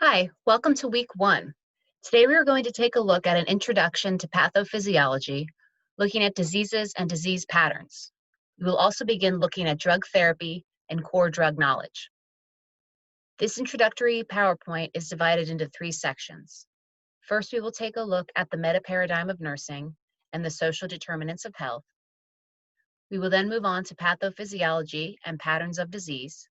Hi, welcome to week 1. Today we are going to take a look at an introduction to pathophysiology, looking at diseases and disease patterns. We will also begin looking at drug therapy and core drug knowledge. This introductory PowerPoint is divided into 3 sections. First, we will take a look at the meta-paradigm of nursing and the social determinants of health. We will then move on to pathophysiology and patterns of disease.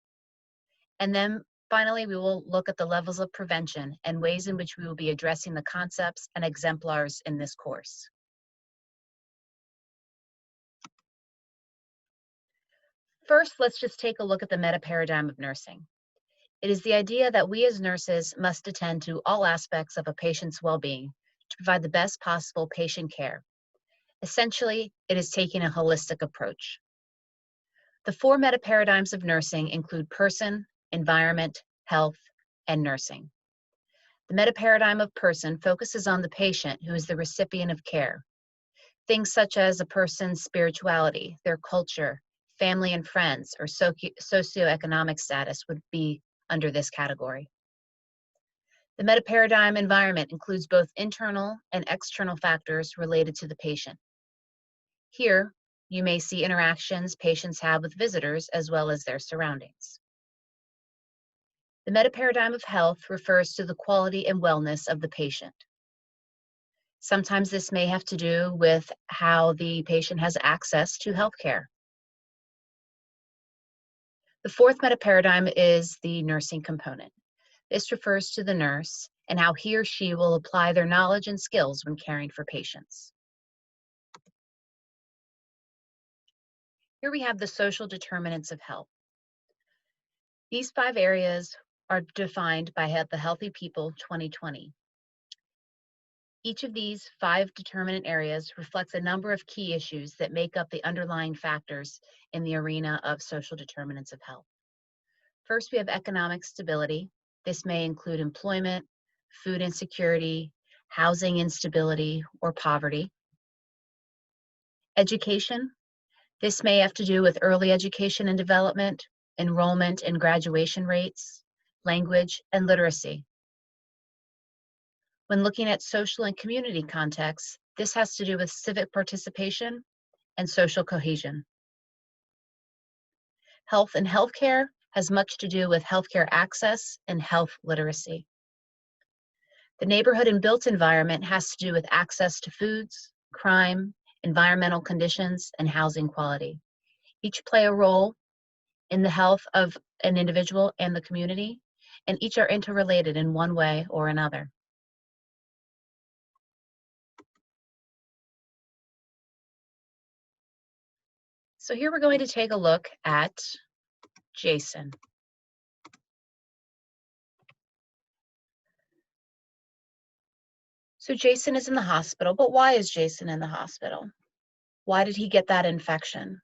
And then finally, we will look at the levels of prevention and ways in which we will be addressing the concepts and exemplars in this course. First, let's just take a look at the meta-paradigm of nursing. It is the idea that we as nurses must attend to all aspects of a patient's well-being to provide the best possible patient care. Essentially, it is taking a holistic approach. The 4 meta-paradigms of nursing include person, environment, health, and nursing. The meta-paradigm of person focuses on the patient who is the recipient of care. Things such as a person's spirituality, their culture, family and friends, or socioeconomic status would be under this category. The meta-paradigm environment includes both internal and external factors related to the patient. Here, you may see interactions patients have with visitors as well as their surroundings. The meta-paradigm of health refers to the quality and wellness of the patient. Sometimes this may have to do with how the patient has access to healthcare. The 4th meta-paradigm is the nursing component. This refers to the nurse and how he or she will apply their knowledge and skills when caring for patients. Here we have the social determinants of health. These 5 areas are defined by the Healthy People 2020. Each of these 5 determinant areas reflects a number of key issues that make up the underlying factors in the arena of social determinants of health. First, we have economic stability. This may include employment, food insecurity, housing instability, or poverty. Education. This may have to do with early education and development, enrollment and graduation rates, language, and literacy. When looking at social and community contexts, this has to do with civic participation and social cohesion. Health and healthcare has much to do with healthcare access and health literacy. The neighborhood and built environment has to do with access to foods, crime, environmental conditions, and housing quality. Each play a role in the health of an individual and the community, and each are interrelated in one way or another. So here we're going to take a look at Jason. So Jason is in the hospital, but why is Jason in the hospital? Why did he get that infection?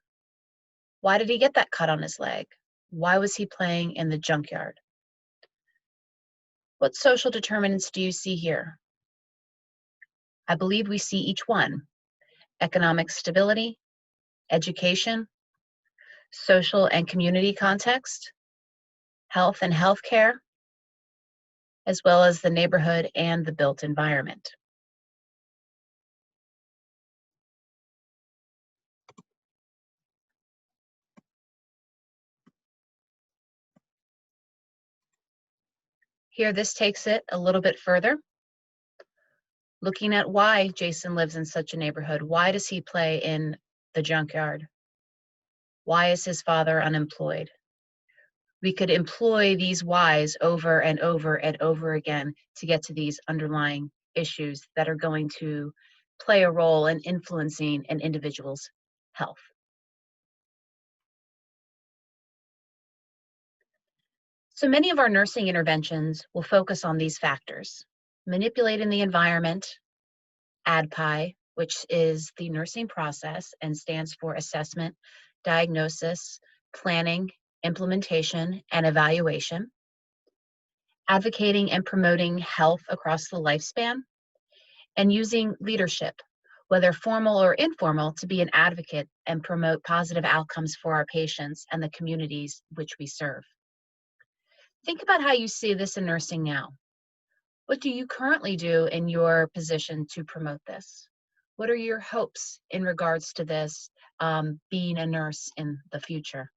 Why did he get that cut on his leg? Why was he playing in the junkyard? What social determinants do you see here? I believe we see each one: economic stability, education, social and community context, health and healthcare, as well as the neighborhood and the built environment. Here, this takes it a little bit further, looking at why Jason lives in such a neighborhood. Why does he play in the junkyard? Why is his father unemployed? We could employ these whys over and over and over again to get to these underlying issues that are going to play a role in influencing an individual's health. So many of our nursing interventions will focus on these factors: manipulating the environment, ADPI, which is the nursing process and stands for assessment, diagnosis, planning, implementation, and evaluation; advocating and promoting health across the lifespan; and using leadership, whether formal or informal, to be an advocate and promote positive outcomes for our patients and the communities which we serve. Think about how you see this in nursing now. What do you currently do in your position to promote this? What are your hopes in regards to this being a nurse in the future?